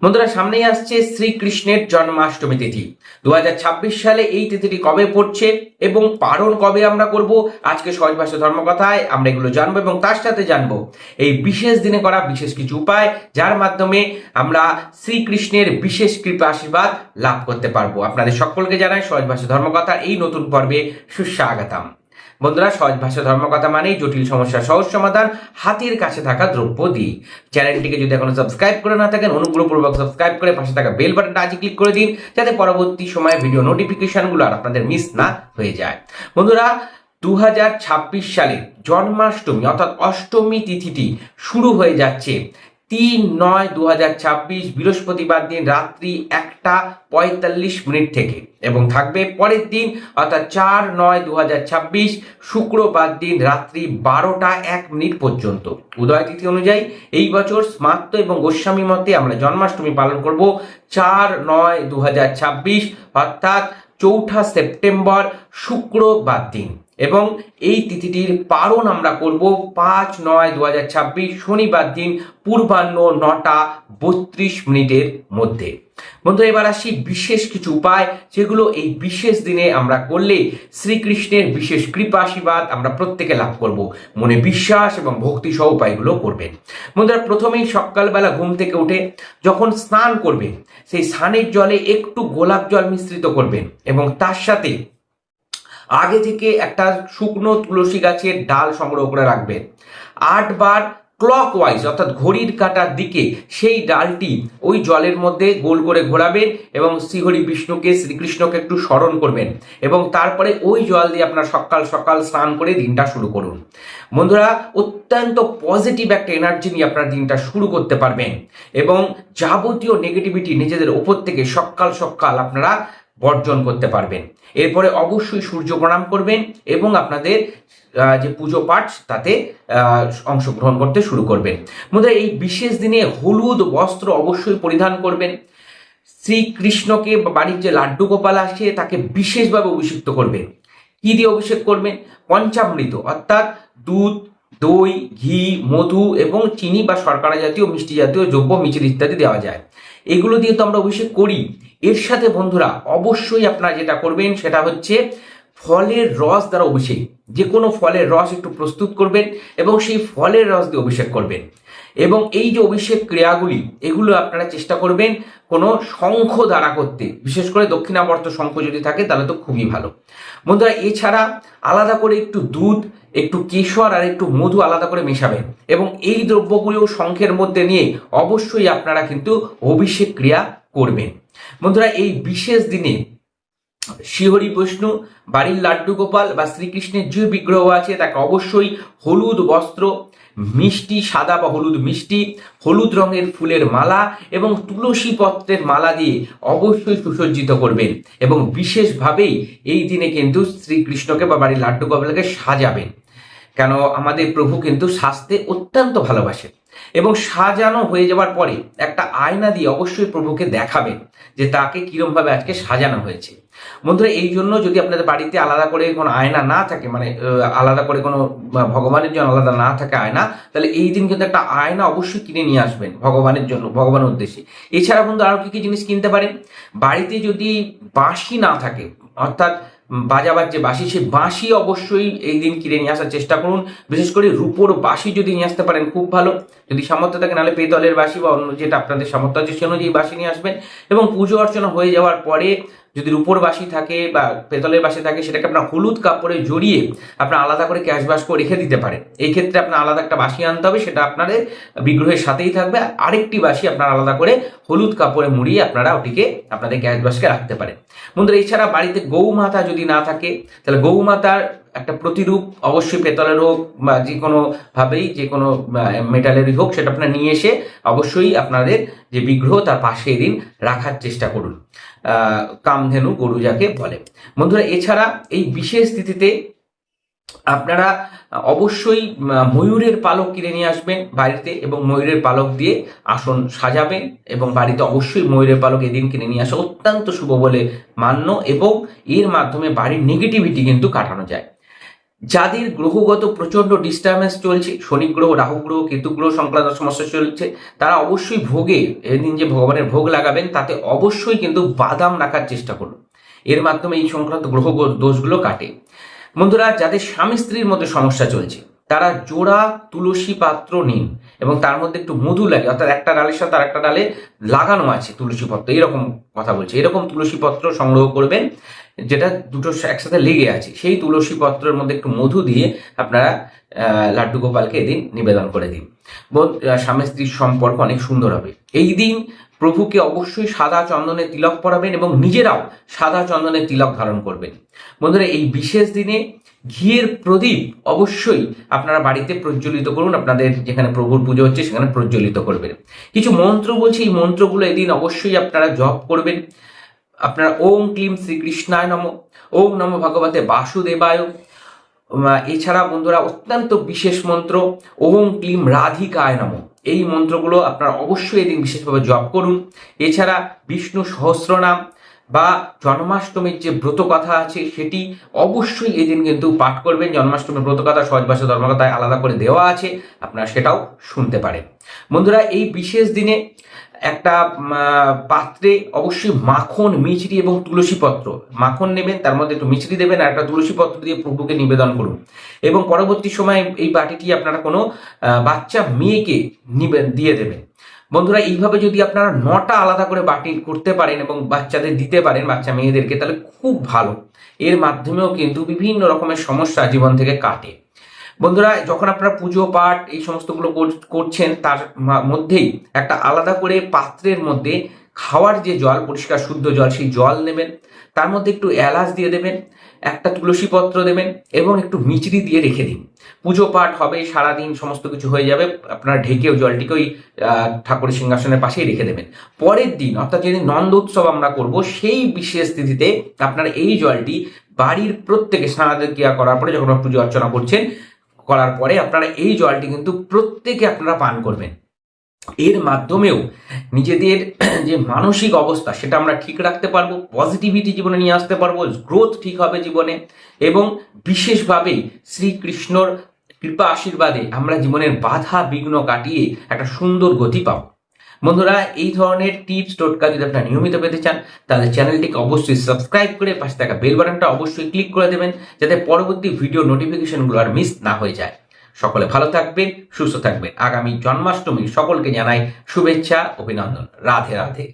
বন্ধুরা, সামনেই আসছে শ্রীকৃষ্ণের জন্মাষ্টমী তিথি। 2026 সালে এই তিথিটি কবে পড়ছে এবং পালন কবে আমরা করব, আজকে সহজ ভাষা ধর্মকথায় আমরা এগুলো জানবো এবং তার সাথে জানবো এই বিশেষ দিনে করা বিশেষ কিছু উপায়, যার মাধ্যমে আমরা শ্রীকৃষ্ণের বিশেষ কৃপা আশীর্বাদ লাভ করতে পারবো। আপনাদের সকলকে জানাই সহজ ভাষা ধর্মকথার এই নতুন পর্বে সুস্বাগতম। বন্ধুরা, সহজ ভাষা ধর্মকথা মানেই জটিল সমস্যার সহজ সমাধান, হাতের কাছে থাকা দ্রব্য দিয়ে। চ্যানেলটিকে যদি এখনো সাবস্ক্রাইব করে না থাকেন, অনুগ্রহপূর্বক সাবস্ক্রাইব করে পাশে থাকা বেল বাটনটা আজই ক্লিক করে দিন, যাতে পরবর্তী সময়ে ভিডিও নোটিফিকেশনগুলো আর আপনাদের মিস না হয়ে যায়। বন্ধুরা, 2026 সালে জন্মাষ্টমী অর্থাৎ অষ্টমী তিথিটি শুরু হয়ে যাচ্ছে 3/9/2026 বৃহস্পতিবার দিন রাত্রি 1:45 থেকে এবং থাকবে পরের দিন অর্থাৎ 4/9/2026 শুক্রবার দিন রাত্রি 12:01 পর্যন্ত। উদয় তিথি অনুযায়ী এই বছর স্মার্ত এবং গোস্বামী মতে আমরা জন্মাষ্টমী পালন করব 4/9/2026 অর্থাৎ 4 সেপ্টেম্বর শুক্রবার দিন, এবং এই তিথিটির পালন আমরা করব 5/9/2026 শনিবার দিন পূর্বাহ্ন 9:32 মধ্যে। বন্ধু, এবার আসি বিশেষ কিছু উপায়, যেগুলো এই বিশেষ দিনে আমরা করলে শ্রীকৃষ্ণের বিশেষ কৃপা আশীর্বাদ আমরা প্রত্যেকে লাভ করব। মনে বিশ্বাস এবং ভক্তি সহ উপায়গুলো করবেন। বন্ধুরা, প্রথমেই সকালবেলা ঘুম থেকে উঠে যখন স্নান করবেন, সেই স্নানের জলে একটু গোলাপ জল মিশ্রিত করবেন এবং তার সাথে আগে থেকে একটা শুকনো তুলসী গাছের ডাল সংগ্রহ করে রাখবেন। 8 বার ক্লকওয়াইজ অর্থাৎ ঘড়ির কাঁটার দিকে সেই ডালটি ওই জলের মধ্যে গোল করে ঘোরাবেন এবং শ্রীহরি বিষ্ণুকে, শ্রীকৃষ্ণকে একটু স্মরণ করবেন এবং তারপরে ওই জল দিয়ে আপনার সকাল সকাল স্নান করে দিনটা শুরু করুন। বন্ধুরা, অত্যন্ত পজিটিভ একটা এনার্জি নিয়ে আপনার দিনটা শুরু করতে পারবেন এবং যাবতীয় নেগেটিভিটি নিজেদের ওপর থেকে সকাল সকাল আপনারা বর্জন করতে পারবেন। এরপরে অবশ্যই সূর্য প্রণাম করবেন এবং আপনাদের যে পুজো পাঠ তাতে অংশগ্রহণ করতে শুরু করবেন। বন্ধুরা, এই বিশেষ দিনে হলুদ বস্ত্র অবশ্যই পরিধান করবেন। শ্রীকৃষ্ণকে বাড়ির যে লাড্ডু গোপাল আসে তাকে বিশেষভাবে অভিষিক্ত করবেন। কি দিয়ে অভিষেক করবেন? পঞ্চামৃত অর্থাৎ দুধ, দই, ঘি, মধু এবং চিনি বা শর্করা জাতীয় মিষ্টি জাতীয় দ্রব্য, মিচির ইত্যাদি দেওয়া যায়। এগুলো দিয়ে তো আমরা অভিষেক করি। এর সাথে বন্ধুরা অবশ্যই আপনারা যেটা করবেন সেটা হচ্ছে ফলের রস দ্বারা অভিষেক। যে কোনো ফলের রস একটু প্রস্তুত করবেন এবং সেই ফলের রস দিয়ে অভিষেক করবেন। এবং এই যে অভিষেক ক্রিয়াগুলি, এগুলো আপনারা চেষ্টা করবেন কোনো শঙ্খ দ্বারা করতে, বিশেষ করে দক্ষিণাবর্ত শঙ্খ যদি থাকে তাহলে তো খুবই ভালো। বন্ধুরা, এছাড়া আলাদা করে একটু দুধ, একটু কেশর আর একটু মধু আলাদা করে মেশাবেন এবং এই দ্রব্যগুলিও শঙ্খের মধ্যে নিয়ে অবশ্যই আপনারা কিন্তু অভিষেক ক্রিয়া করবেন। বন্ধুরা, এই বিশেষ দিনে শ্রীহরি বিষ্ণু, বাড়ির লাড্ডু গোপাল বা শ্রীকৃষ্ণের যে বিগ্রহ আছে তাকে অবশ্যই হলুদ বস্ত্র, মিষ্টি, সাদা বা হলুদ মিষ্টি, হলুদ রঙের ফুলের মালা এবং তুলসী পত্রের মালা দিয়ে অবশ্যই সুসজ্জিত করবেন এবং বিশেষভাবেই এই দিনে কিন্তু শ্রীকৃষ্ণকে বা বাড়ির লাড্ডু গোপালকে সাজাবেন। কেন, আমাদের প্রভু কিন্তু সাজতে অত্যন্ত ভালোবাসেন এবং সাজানো হয়ে যাওয়ার পরে একটা আয়না দিয়ে অবশ্যই প্রভুকে দেখাবেন যে তাকে কিরম ভাবে আজকে সাজানো হয়েছে। বন্ধুরা, এই জন্য যদি আপনাদের বাড়িতে আলাদা করে কোনো আয়না না থাকে, মানে আলাদা করে কোনো ভগবানের জন্য আলাদা না থাকে আয়না, তাহলে এই দিন কিন্তু একটা আয়না অবশ্যই কিনে নিয়ে আসবেন ভগবানের জন্য, ভগবানের উদ্দেশ্যে। এছাড়া বন্ধু আরো কি কি জিনিস কিনতে পারেন? বাড়িতে যদি বাঁশি না থাকে অর্থাৎ বাজাবার যে বাঁশি, সেই বাঁশি অবশ্যই এই দিন কিনে নিয়ে আসার চেষ্টা করুন। বিশেষ করে রূপোর বাঁশি যদি নিয়ে আসতে পারেন খুব ভালো, যদি সামর্থ্য থাকে, নাহলে পেতলের বাঁশি বা অন্য যেটা আপনাদের সামর্থ্য আছে সে অনুযায়ী বাঁশি নিয়ে আসবেন। এবং পুজো অর্চনা হয়ে যাওয়ার পরে যদি রূপোর বাঁশি থাকে বা পেতলের বাঁশি থাকে, সেটাকে আপনার হলুদ কাপড়ে জড়িয়ে আপনার আলাদা করে ক্যাশ বাস্ক রেখে দিতে পারেন। এই ক্ষেত্রে আপনার আলাদা একটা বাঁশি আনতে হবে, সেটা আপনাদের বিগ্রহের সাথেই থাকবে। আরেকটি বাঁশি আপনার আলাদা করে হলুদ কাপড়ে মুড়িয়ে আপনারা ওটিকে আপনাদের ক্যাশ বাস্কে রাখতে পারেন। বন্ধুরা, এছাড়া বাড়িতে গৌমাতা যদি না থাকে, তাহলে গৌমাতার একটা প্রতিরূপ অবশ্যই পেতলের হোক বা যে কোনো ভাবেই, যে কোনো মেটালেরই হোক, সেটা আপনার নিয়ে এসে অবশ্যই আপনাদের যে বিগ্রহ তার পাশে এদিন রাখার চেষ্টা করুন। কামধেনু গরু যাকে বলে। বন্ধুরা, এছাড়া এই বিশেষ তিথিতে আপনারা অবশ্যই ময়ূরের পালক কিনে নিয়ে আসবেন বাড়িতে এবং ময়ূরের পালক দিয়ে আসন সাজাবেন এবং বাড়িতে অবশ্যই ময়ূরের পালক এদিন কিনে নিয়ে আসা অত্যন্ত শুভ বলে মান্য এবং এর মাধ্যমে বাড়ির নেগেটিভিটি কিন্তু কাটানো যায়। যাদের গ্রহগত প্রচন্ড ডিস্টারবেন্স চলছে, শনি গ্রহ, রাহু গ্রহ, কেতু গ্রহ সংক্রান্ত সমস্যা চলছে, তারা অবশ্যই ভোগে এদিন যে ভগবানের ভোগ লাগাবেন তাতে অবশ্যই কিন্তু বাদাম রাখার চেষ্টা করুন। এর মাধ্যমে এই সংক্রান্ত গ্রহ দোষগুলো কাটে। বন্ধুরা, যাদের স্বামী স্ত্রীর মধ্যে সমস্যা চলছে তারা জোড়া তুলসী পাত্র নিন এবং তার মধ্যে একটু মধু লাগে, অর্থাৎ একটা ডালের সাথে আর একটা ডালে লাগানো আছে তুলসী পত্র, এরকম কথা বলছে, এরকম তুলসী পত্র সংগ্রহ করবেন যেটা দুটো একসাথে লেগে আছে। সেই তুলসী পত্রের মধ্যে একটু মধু দিয়ে আপনারা লাড্ডু গোপালকে এদিন নিবেদন করে দিন। স্বামী স্ত্রীর সম্পর্ক অনেক সুন্দর হবে। এই দিন প্রভুকে অবশ্যই সাদা চন্দনের তিলক পরাবেন এবং নিজেরাও সাদা চন্দনের তিলক ধারণ করবেন। বন্ধুরা, এই বিশেষ দিনে ঘিয়ের প্রদীপ অবশ্যই আপনারা বাড়িতে প্রজ্বলিত করুন, আপনাদের যেখানে প্রভুর পুজো হচ্ছে সেখানে প্রজ্বলিত করবেন। কিছু মন্ত্র বলছি, এই মন্ত্রগুলো এদিন অবশ্যই আপনারা জপ করবেন। আপনারা ওম ক্লিম শ্রীকৃষ্ণায় নমঃ, ওম নমঃ ভগবতে বাসুদেবায়। এছাড়া বন্ধুরা অত্যন্ত বিশেষ মন্ত্র ওম ক্লিম রাধিকায় নমঃ, এই মন্ত্রগুলো আপনারা অবশ্যই এদিন বিশেষভাবে জপ করুন। এছাড়া বিষ্ণু সহস্রনাম বা জন্মাষ্টমীর যে ব্রত কথা আছে সেটি অবশ্যই এদিন কিন্তু পাঠ করবেন। জন্মাষ্টমীর ব্রত কথা সহজ ভাষা ধর্মকথায় আলাদা করে দেওয়া আছে, আপনারা সেটাও শুনতে পারেন। বন্ধুরা, এই বিশেষ দিনে একটা পাত্রে অবশ্যই মাখন, মিছরি এবং তুলসী পত্র, মাখন নেবেন, তার মধ্যে একটু মিছরি দেবেন আর একটা তুলসী পত্র দিয়ে প্রভুকে নিবেদন করুন। এবং পরবর্তী সময় এই বাটিটি আপনারা কোনো বাচ্চা মেয়েকে দিয়ে দেবেন। বন্ধুরা, এইভাবে যদি আপনারা 9টা আলাদা করে বাটি করতে পারেন এবং বাচ্চাদের দিতে পারেন, বাচ্চা মেয়েদেরকে, তাহলে খুব ভালো। এর মাধ্যমেও কিন্তু বিভিন্ন রকমের সমস্যা জীবন থেকে কাটে। বন্ধুরা, যখন আপনারা পুজো পাঠ এই সমস্তগুলো করছেন তার মধ্যেই একটা আলাদা করে পাত্রের মধ্যে খাওয়ার যে জল, পরিষ্কার শুদ্ধ জল, সেই জল নেবেন, তার মধ্যে একটু এলাচ দিয়ে দেবেন, একটা তুলসী পত্র দেবেন এবং একটু মিচড়ি দিয়ে রেখে দিন। পুজো পাঠ হবে, সারাদিন সমস্ত কিছু হয়ে যাবে, আপনারা ঢেকেও জলটিকে ওই ঠাকুরের সিংহাসনের পাশেই রেখে দেবেন। পরের দিন অর্থাৎ যেদিন নন্দ উৎসব আমরা করব সেই বিশেষ তিথিতে আপনারা এই জলটি বাড়ির প্রত্যেকে স্নানাদের ক্রিয়া করার পরে, যখন পুজো অর্চনা করছেন করার পরে আপনারা এই জলটি কিন্তু প্রত্যেকে আপনারা পান করবেন। এর মাধ্যমেও নিজেদের যে মানসিক অবস্থা সেটা আমরা ঠিক রাখতে পারবো, পজিটিভিটি জীবনে নিয়ে আসতে পারবো, গ্রোথ ঠিক হবে জীবনে, এবং বিশেষভাবেই শ্রীকৃষ্ণর কৃপা আশীর্বাদে আমরা জীবনের বাধা বিঘ্ন কাটিয়ে একটা সুন্দর গতি পাবো। বন্ধুরা, এই ধরনের টিপস টোটকা যদি আপনারা নিয়মিত পেতে চান তাহলে চ্যানেলটিকে অবশ্যই সাবস্ক্রাইব করে পাশে থাকা বেল বাটনটা অবশ্যই ক্লিক করে দেবেন, যাতে পরবর্তী ভিডিও নোটিফিকেশনগুলো আর মিস না হয়ে যায়। সকলে ভালো থাকবেন, সুস্থ থাকবেন। আগামী জন্মাষ্টমী সকলকে জানাই শুভেচ্ছা, অভিনন্দন। রাধে রাধে।